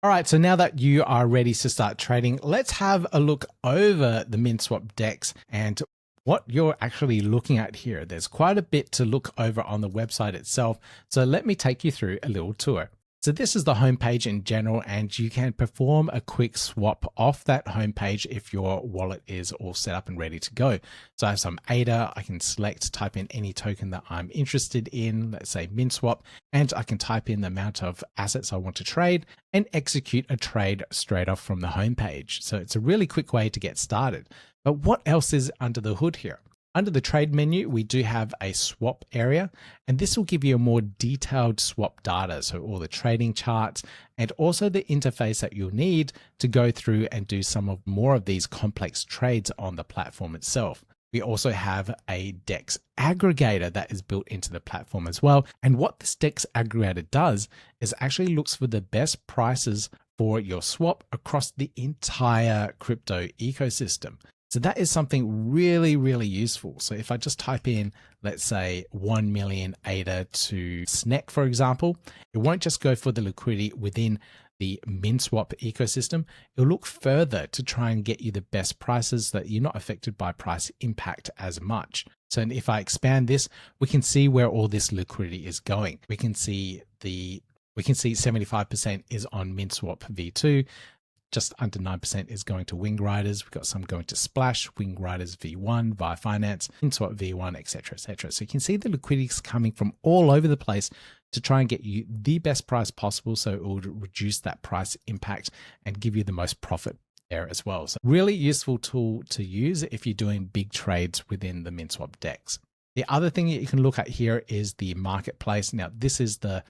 All right, so now that you are ready to start trading, let's have a look over the Minswap DEX and what you're actually looking at here. There's quite a bit to look over on the website itself. So let me take you through a little tour. So this is the homepage in general, and you can perform a quick swap off that homepage if your wallet is all set up and ready to go. So I have some ADA, I can select, type in any token that I'm interested in, let's say Minswap, and I can type in the amount of assets I want to trade and execute a trade straight off from the homepage. So it's a really quick way to get started. But what else is under the hood here? Under the trade menu, we do have a swap area, and this will give you a more detailed swap data. So all the trading charts and also the interface that you'll need to go through and do some of more of these complex trades on the platform itself. We also have a DEX aggregator that is built into the platform as well. And what this DEX aggregator does is actually looks for the best prices for your swap across the entire crypto ecosystem. So that is something really, really useful. So if I just type in, let's say 1 million ADA to SNEC, for example, it won't just go for the liquidity within the Minswap ecosystem. It'll look further to try and get you the best prices so that you're not affected by price impact as much. So if I expand this, we can see where all this liquidity is going. We can see 75% is on Minswap V2. Just under 9% is going to Wing Riders. We've got some going to Splash, Wing Riders V1, via Finance, Minswap V1, etc., etc. So you can see the liquidity is coming from all over the place to try and get you the best price possible. So it will reduce that price impact and give you the most profit there as well. So really useful tool to use if you're doing big trades within the Minswap DEX. The other thing that you can look at here is the marketplace. Now, this is the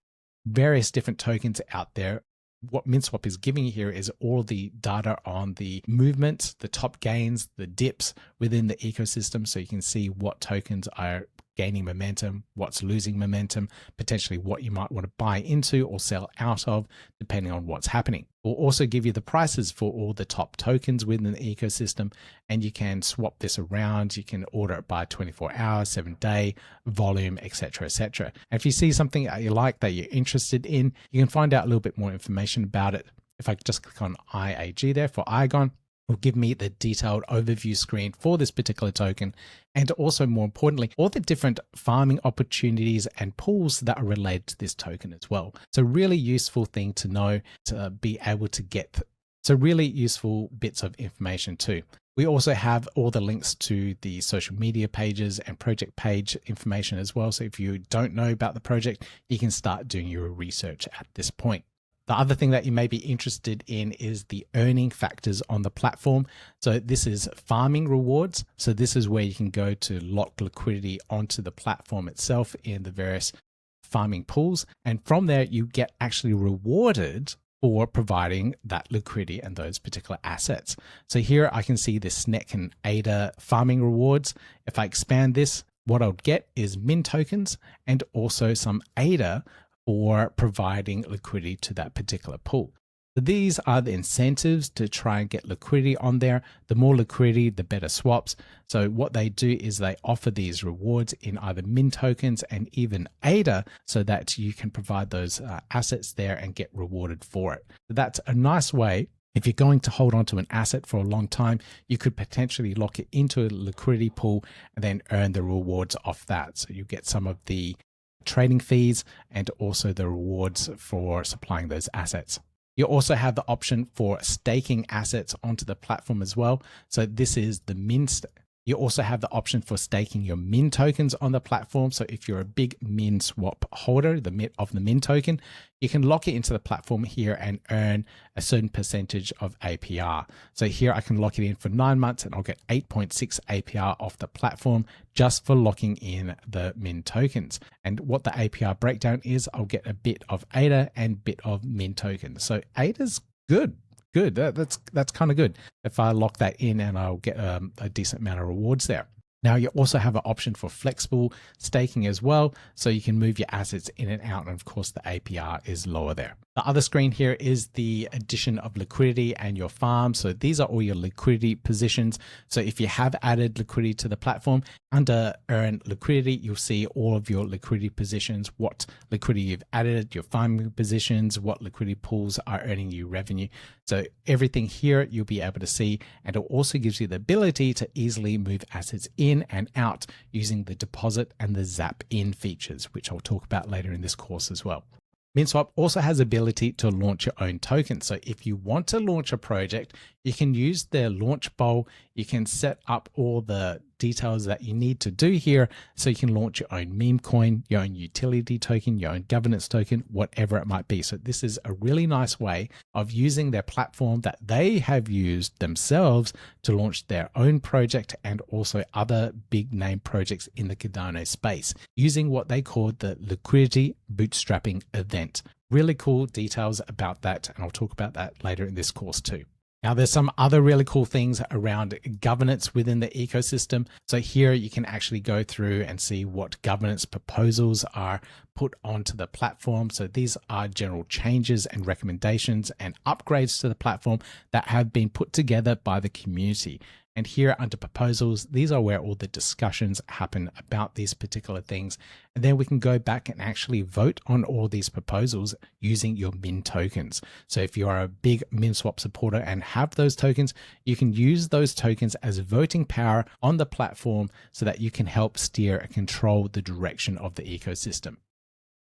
various different tokens out there. What Minswap is giving you here is all the data on the movements, the top gains, the dips within the ecosystem. So you can see what tokens are gaining momentum, what's losing momentum, potentially what you might want to buy into or sell out of, depending on what's happening. We'll also give you the prices for all the top tokens within the ecosystem, and you can swap this around. You can order it by 24 hours, 7-day, volume, etc., etc. And if you see something that you like, that you're interested in, you can find out a little bit more information about it. If I just click on IAG there for IGON, will give me the detailed overview screen for this particular token, and also more importantly, all the different farming opportunities and pools that are related to this token as well. So really useful thing to know, to be able to get. So really useful bits of information too. We also have all the links to the social media pages and project page information as well. So if you don't know about the project, you can start doing your research at this point. The other thing that you may be interested in is the earning factors on the platform. So this is farming rewards. So this is where you can go to lock liquidity onto the platform itself in the various farming pools. And from there, you get actually rewarded for providing that liquidity and those particular assets. So here I can see the SNEC and ADA farming rewards. If I expand this, what I'll get is Min tokens and also some ADA or providing liquidity to that particular pool. So these are the incentives to try and get liquidity on there. The more liquidity, the better swaps. So what they do is they offer these rewards in either Min tokens and even ADA so that you can provide those assets there and get rewarded for it. So that's a nice way. If you're going to hold on to an asset for a long time, you could potentially lock it into a liquidity pool and then earn the rewards off that. So you get some of the trading fees and also the rewards for supplying those assets. You also have the option for staking assets onto the platform as well. So this is the Min. You also have the option for staking your Min tokens on the platform. So if you're a big Minswap holder, of the Min token, you can lock it into the platform here and earn a certain percentage of APR. So here I can lock it in for 9 months and I'll get 8.6 APR off the platform just for locking in the Min tokens. And what the APR breakdown is, I'll get a bit of ADA and bit of Min tokens. So ADA's good. That's kind of good. If I lock that in, and I'll get a decent amount of rewards there. Now you also have an option for flexible staking as well. So you can move your assets in and out. And of course the APR is lower there. The other screen here is the addition of liquidity and your farm. So these are all your liquidity positions. So if you have added liquidity to the platform, Under earn liquidity, you'll see all of your liquidity positions, what liquidity you've added, your farming positions, what liquidity pools are earning you revenue. So everything here you'll be able to see, and it also gives you the ability to easily move assets in and out using the deposit and the zap in features, which I'll talk about later in this course as well. Minswap also has ability to launch your own token. So if you want to launch a project, you can use their launch bowl. You can set up all the details that you need to do here. So you can launch your own meme coin, your own utility token, your own governance token, whatever it might be. So this is a really nice way of using their platform that they have used themselves to launch their own project and also other big name projects in the Cardano space using what they call the liquidity bootstrapping event. Really cool details about that, and I'll talk about that later in this course too. Now, there's some other really cool things around governance within the ecosystem. So here you can actually go through and see what governance proposals are put onto the platform. So these are general changes and recommendations and upgrades to the platform that have been put together by the community. And here under proposals, these are where all the discussions happen about these particular things. And then we can go back and actually vote on all these proposals using your Min tokens. So if you are a big Minswap supporter and have those tokens, you can use those tokens as voting power on the platform so that you can help steer and control the direction of the ecosystem.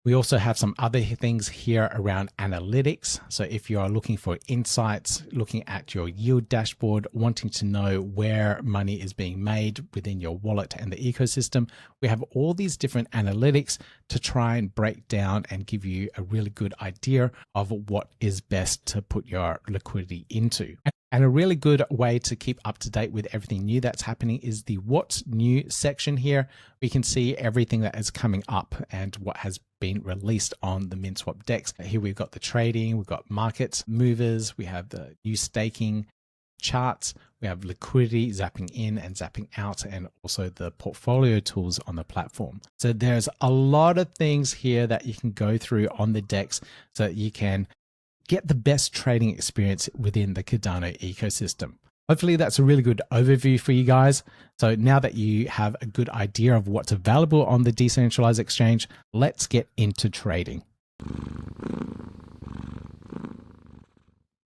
We also have some other things here around analytics. So if you are looking for insights, looking at your yield dashboard, wanting to know where money is being made within your wallet and the ecosystem, we have all these different analytics to try and break down and give you a really good idea of what is best to put your liquidity into. And a really good way to keep up to date with everything new that's happening is the What's New section here. We can see everything that is coming up and what has been released on the Minswap DEX. Here we've got the trading, we've got market movers, we have the new staking charts, we have liquidity zapping in and zapping out, and also the portfolio tools on the platform. So there's a lot of things here that you can go through on the DEX so that you can get the best trading experience within the Cardano ecosystem. Hopefully that's a really good overview for you guys. So now that you have a good idea of what's available on the decentralized exchange, let's get into trading.